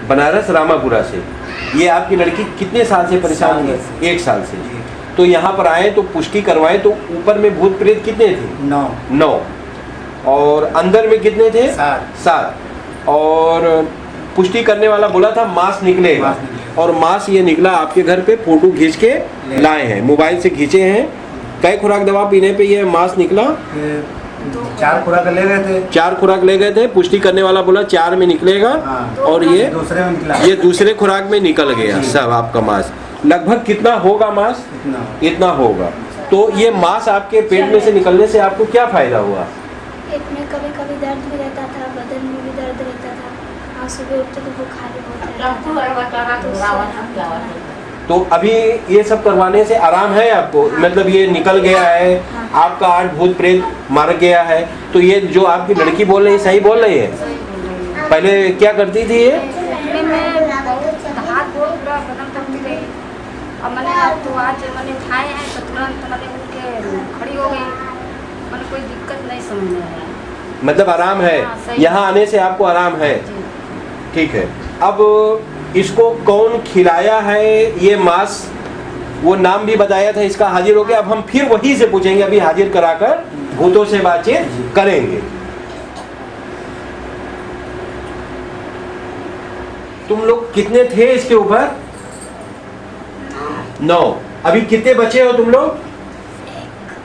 बनारस रामापुरा से। ये आपकी लड़की कितने साल से परेशान है? 1 साल से। तो यहाँ पर आए तो पुष्टि करवाएं, तो ऊपर में भूत प्रेत कितने थे? 9। और अंदर में कितने थे? 7। और पुष्टि करने वाला बोला था मांस निकलेगा, और मांस ये निकला आपके घर पे, फोटो खींच के लाए हैं, मोबाइल से खींचे हैं। कई खुराक दवा पीने पे ये मांस निकला? 4 खुराक ले गए थे। 4 खुराक ले गए थे, पुष्टि करने वाला बोला 4 में निकलेगा। और ये दूसरे में निकला, ये दूसरे खुराक में निकल गया सब आपका मांस। लगभग कितना होगा मांस? इतना होगा। तो ये मांस आपके पेट में से निकलने से आपको क्या फायदा हुआ? पेट में कभी कभी दर्द भी रहता था, बदन में भी दर्द रहता था, और सुबह उठते तो बुखार भी बहुत रहता था। तो अभी ये सब करवाने से आराम है आपको? मतलब ये निकल गया है, आपका 8 भूत प्रेत मर गया है। तो ये जो आपकी लड़की बोल रही है सही बोल रही है? पहले क्या करती थी ये? मैंने तो आज मैंने खाए हैं तो तुरंत मैंने उठ के खड़ी हो गई, मैंने कोई दिक्कत नहीं समझ में आया। मतलब आराम है? यहाँ आने से आपको आराम है? ठीक है। अब इसको कौन खिलाया है ये मांस? वो नाम भी बताया था इसका, हाजिर हो गया। अब हम फिर वही से पूछेंगे, अभी हाजिर कराकर भूतों से बातचीत करेंगे। तुम लोग कितने थे इसके ऊपर? 9। अभी कितने बचे हो तुम लोग?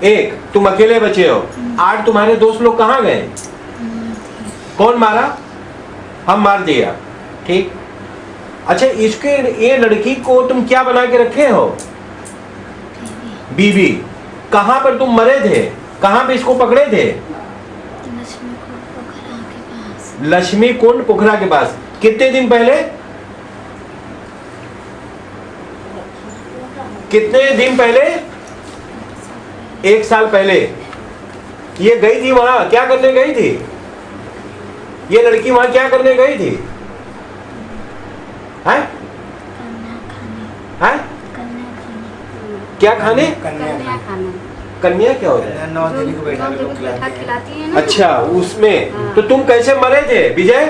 1। तुम अकेले बचे हो। 8 तुम्हारे दोस्त लोग कहाँ गए? कौन मारा? हम मार दिया। ठीक। अच्छा, इसके ये लड़की को तुम क्या बना के रखे हो? बीवी। कहाँ पर तुम मरे थे? कहाँ पे इसको पकड़े थे? लक्ष्मी कुंड पोखरा के पास। कितने दिन पहले? कितने दिन पहले? 1 साल पहले। ये गई थी वहां, क्या करने गई थी? ये लड़की वहां क्या करने गई थी? हैं? हैं? क्या खाने? कन्या क्या होता है? 9 दिन को बैठा के लोग खिलाती है ना। अच्छा, उसमें। तो तुम कैसे मरे थे विजय?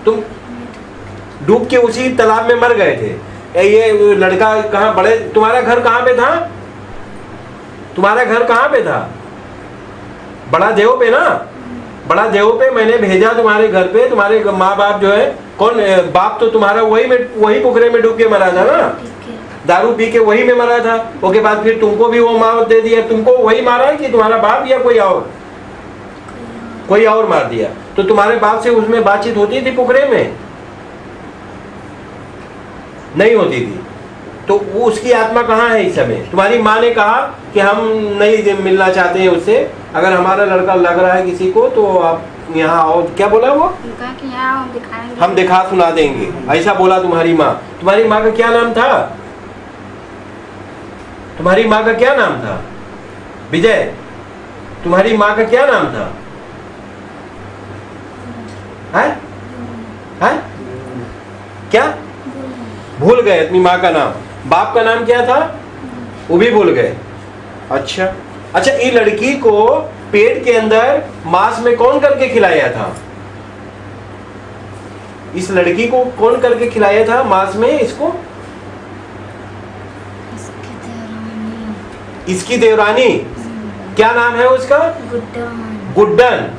तुम डूब के उसी तालाब में मर गए थे। ये लड़का कहाँ? बड़े तुम्हारा घर कहाँ पे था? तुम्हारा घर कहाँ पे था? बड़ा देव पे ना? बड़ा देव पे मैंने भेजा तुम्हारे घर पे। तुम्हारे माँ बाप जो है, कौन बाप तो तुम्हारा वही पोखरे में डूब के मरा था ना, दारू पी के वही में मरा था। उसके बाद फिर तुमको भी वो मार दे दिया। तुमको वही मारा है कि तुम्हारा बाप या कोई और मार दिया? तो तुम्हारे बाप से उसमें बातचीत होती थी पोखरे में? नहीं होती थी। तो वो उसकी आत्मा कहाँ है इस समय? तुम्हारी माँ ने कहा कि हम नहीं मिलना चाहते हैं उससे, अगर हमारा लड़का लग रहा है किसी को तो आप यहाँ आओ। क्या बोला वो? कि यहाँ दिखाएंगे, हम दिखा सुना देंगे, ऐसा बोला तुम्हारी माँ। तुम्हारी माँ का क्या नाम था? तुम्हारी माँ का क्या नाम था विजय? तुम्हारी माँ का क्या नाम था? है? क्या भूल गए अपनी माँ का नाम? बाप का नाम क्या था? वो भी भूल गए। अच्छा, ये लड़की को पेट के अंदर मांस में कौन करके खिलाया था? इस लड़की को कौन करके खिलाया था मांस में इसको? इसकी देवरानी। क्या नाम है उसका? गुड्डन।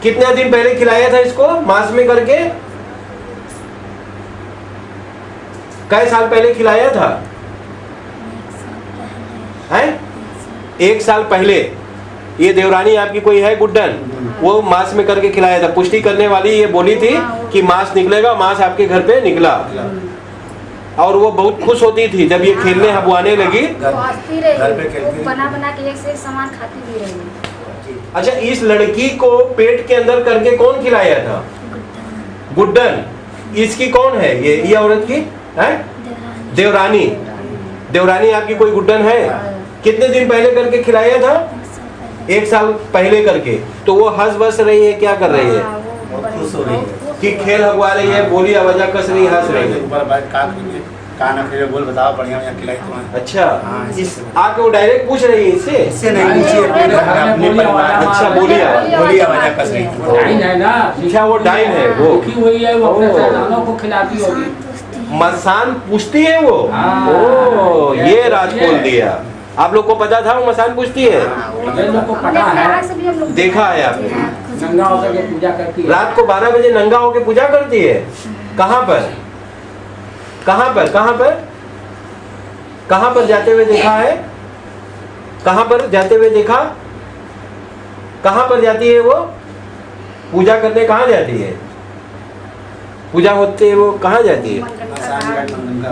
कितने दिन पहले खिलाया था इसको मांस में करके? कई साल पहले खिलाया था? 1 साल पहले। ये देवरानी आपकी कोई है गुड्डन, वो मांस में करके खिलाया था। पुष्टि करने वाली ये बोली थी कि मांस निकलेगा। मांस आपके घर पे निकला और वो बहुत खुश होती थी जब ये खेलने हबुआने लगी। बना बना के एक से एक सामान खाती भी रही। अच्छा, इस लड़की को पेट के अंदर करके कौन खिलाया था? गुड्डन। इसकी कौन है ये औरत की? है देवरानी। देवरानी आपकी कोई गुड्डन है? कितने दिन पहले करके खिलाया था? 1 साल पहले करके। तो वो हंस बस रही है, क्या कर रही है? खुश हो रही है कि खेल हगवा रही है, बोली आवाजा कस रही, हंस रही है। कान अखिले बोल बताओ बढ़िया बढ़िया खिलाई तुम्हें। अच्छा हाँ, इस इससे आके वो डायरेक्ट पूछ रही है इससे? इससे नहीं पूछिए, अपने परिवार। अच्छा बोली आवाज। बोली आवाज कस रही थी। डाइन है ना, अच्छा वो डाइन है वो, दुखी हुई है वो अपने ओ। संतानों को खिलाती होगी। मसान पूछती है वो। हाँ। ओ ये राज खोल दिया। आप लोग को पता था वो मसान पूछती है? ये लोग को पता है, देखा है आपने? नंगा होकर के पूजा करती है। रात को 12 बजे नंगा होके पूजा करती है। कहाँ पर कहाँ पर कहाँ पर कहाँ पर जाते हुए देखा है? कहाँ पर जाते हुए देखा? कहाँ पर जाती है वो पूजा करने? कहाँ जाती है पूजा होते है वो? कहाँ जाती है?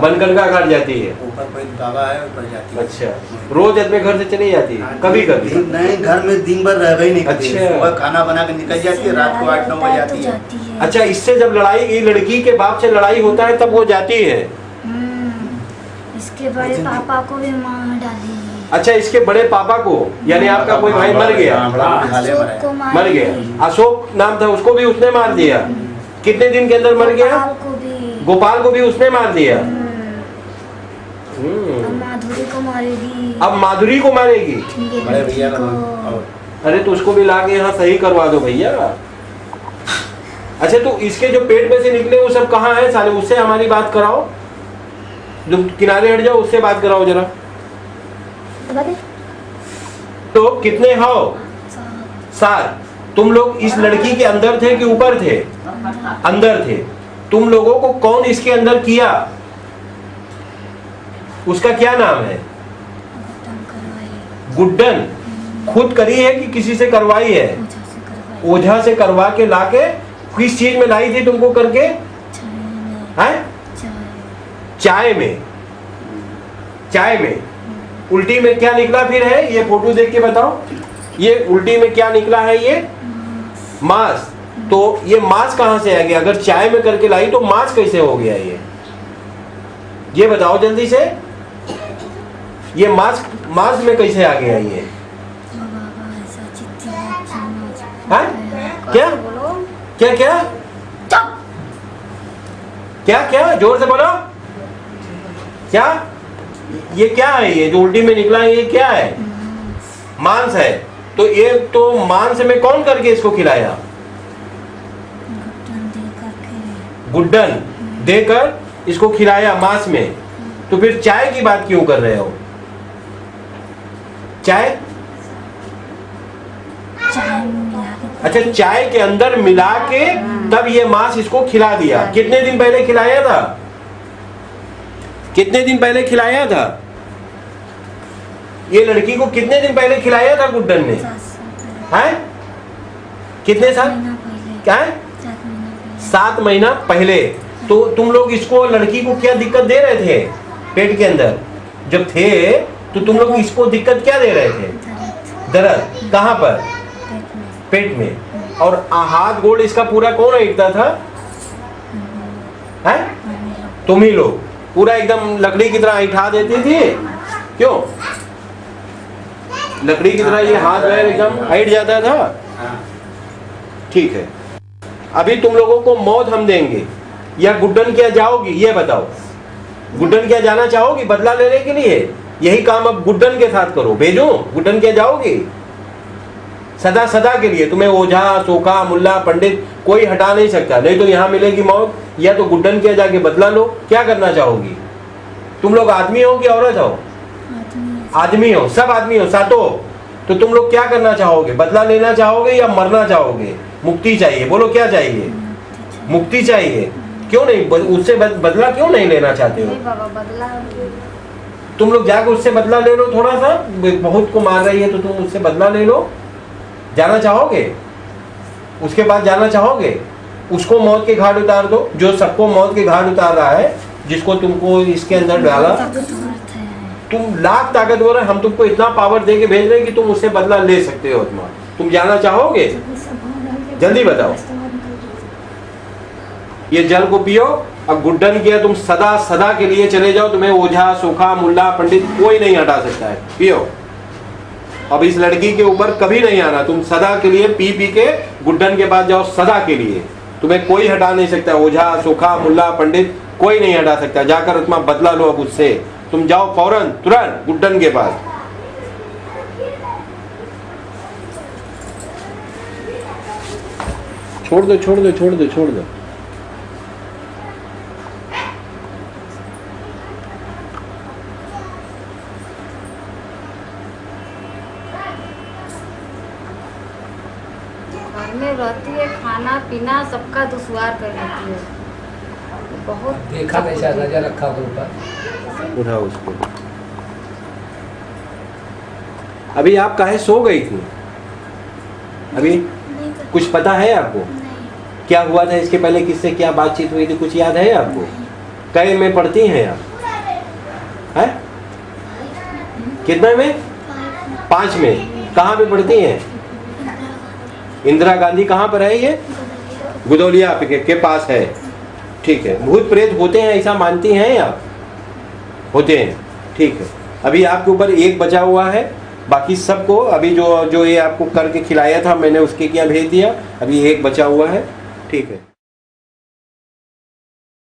बनगंगा घाट जाती है। ऊपर कोई बाबा है, ऊपर जाती है। अच्छा रोज अपने घर से चली जाती है? कभी कभी नहीं, घर में दिन भर रह ही नहीं करती। अच्छा। सुबह खाना बना के निकल जाती है, रात को 8-9 बजे आती है। अच्छा इससे जब लड़ाई, ये लड़की के बाप से लड़ाई होता है तब वो जाती है? इसके बड़े पापा को भी मार डाली। अच्छा इसके बड़े पापा को, यानी आपका कोई भाई मर गया? हाँ, बड़ा भाले मरा है। को मर गया। अशोक नाम था, उसको भी उसने मार दिया। कितने दिन के अंदर मर गया? गोपाल को भी उसने मार दिया। माधुरी को मारेगी। अब माधुरी को मारेगी? बड़े भैया का और अरे तो उसको भी लाके यहाँ सही करवा दो भैया। अच्छा तो इसके जो पेट में से निकले वो सब कहाँ है साले? उससे हमारी बात कराओ, जो किनारे हट जाओ उससे बात कराओ जरा। तो कितने हो? 7। तुम लोग इस लड़की के अंदर थे कि ऊपर थे? अंदर थे। तुम लोगों को कौन इसके अंदर किया? उसका क्या नाम है? गुड्डन। खुद करी है कि किसी से करवाई है? ओझा से करवा के लाके किस चीज में लाई थी तुमको करके? हैं? चाय में। चाय में उल्टी में क्या निकला फिर है? ये फोटो देख के बताओ, ये उल्टी में क्या निकला है? ये मांस। तो ये मांस कहां से आ गया? अगर चाय में करके लाई तो मांस कैसे हो गया? ये बताओ जल्दी से, ये मांस में कैसे आ गया? ये हाँ? क्या क्या क्या क्या क्या जोर से बोलो। क्या ये क्या है? ये जो उल्टी में निकला है ये क्या है? मांस है। तो ये तो मांस में कौन करके इसको खिलाया? गुड्डन देकर इसको खिलाया मांस में। तो फिर चाय की बात क्यों कर रहे हो? चाय? अच्छा चाय के अंदर मिला के तब ये मांस इसको खिला दिया। कितने दिन पहले खिलाया था? कितने दिन पहले खिलाया था? ये लड़की को कितने दिन पहले खिलाया था गुड्डन ने? हैं? कितने साल? क्या है? 7 महीना पहले। तो तुम लोग इसको, लड़की को क्या दिक्कत दे रहे थे पेट के अंदर जब थे? तो तुम लोग इसको दिक्कत क्या दे रहे थे? दर्द। कहाँ पर? पेट में। और हाथ गोड़ इसका पूरा कौन ऐठता था? हैं? तुम ही लोग पूरा एकदम लकड़ी की तरह ऐठा देती थी। क्यों? लकड़ी की तरह ये हाथ पैर एकदम ऐठ जाता था। ठीक है, अभी तुम लोगों को मौत हम देंगे या गुड्डन क्या जाओगी? ये बताओ, गुड्डन क्या जाना चाहोगी बदला लेने के लिए? यही काम अब गुड्डन के साथ करो। भेजो गुड्डन क्या जाओगी? सदा सदा के लिए तुम्हें ओझा सोखा मुल्ला पंडित कोई हटा नहीं सकता। नहीं तो यहाँ मिलेगी मौत, या तो गुड्डन के जाके बदला लो। क्या करना चाहोगी? तुम लोग आदमी हो कि औरत हो? आदमी हो, सब आदमी हो सातों। तो तुम लोग क्या करना चाहोगे? बदला लेना चाहोगे या मरना चाहोगे? मुक्ति चाहिए। बोलो क्या चाहिए? मुक्ति चाहिए। क्यों नहीं? उससे बदला क्यों नहीं लेना चाहते हो? बाबा बदला तुम लोग जाकर उससे बदला ले लो। थोड़ा सा बहुत को मार रही है तो तुम उससे बदला ले लो। जाना चाहोगे? उसके बाद जाना चाहोगे? उसको मौत के घाट उतार दो, जो सबको मौत के घाट उतार रहा है, जिसको तुमको इसके अंदर डाला। तुम लाख ताकतवर है, हम तुमको इतना पावर दे के भेज रहे हैं कि तुम उससे बदला ले सकते हो। तुम जाना चाहोगे? जल्दी बताओ। ये जल को पियो। अब गुड्डन किया तुम सदा सदा के लिए चले जाओ। तुम्हें ओझा सोखा मुल्ला पंडित कोई नहीं हटा सकता है। पियो। अब इस लड़की के ऊपर कभी नहीं आना। तुम सदा के लिए पी पी के गुड्डन के पास जाओ। सदा के लिए तुम्हें कोई हटा नहीं सकता। ओझा सोखा मुल्ला पंडित कोई नहीं हटा सकता। जाकर तुम बदला लो अब उससे। तुम जाओ फौरन तुरंत गुड्डन के पास। छोड़ दो छोड़ दो छोड़ दो छोड़ दो। घर में रहती है, खाना पीना सबका दुश्वार कर देती है। बहुत देखा कैसा नजर रखा के ऊपर। उठाओ उसको। अभी आप काहे सो गई थी? अभी नहीं कर- कुछ पता है आपको नहीं क्या हुआ था? इसके पहले किससे क्या बातचीत हुई थी? कुछ याद है आपको? कै में पढ़ती हैं आप? है कितने में? 5 में। कहाँ पे पढ़ती हैं? इंदिरा गांधी कहाँ पर है ये? गुदौलिया के पास है। ठीक है। भूत प्रेत होते हैं ऐसा मानती हैं आप? होते हैं। ठीक है। अभी आपके ऊपर एक बचा हुआ है, बाकी सबको अभी जो ये आपको करके खिलाया था मैंने उसके क्या भेज दिया। अभी एक बचा हुआ है। ठीक है।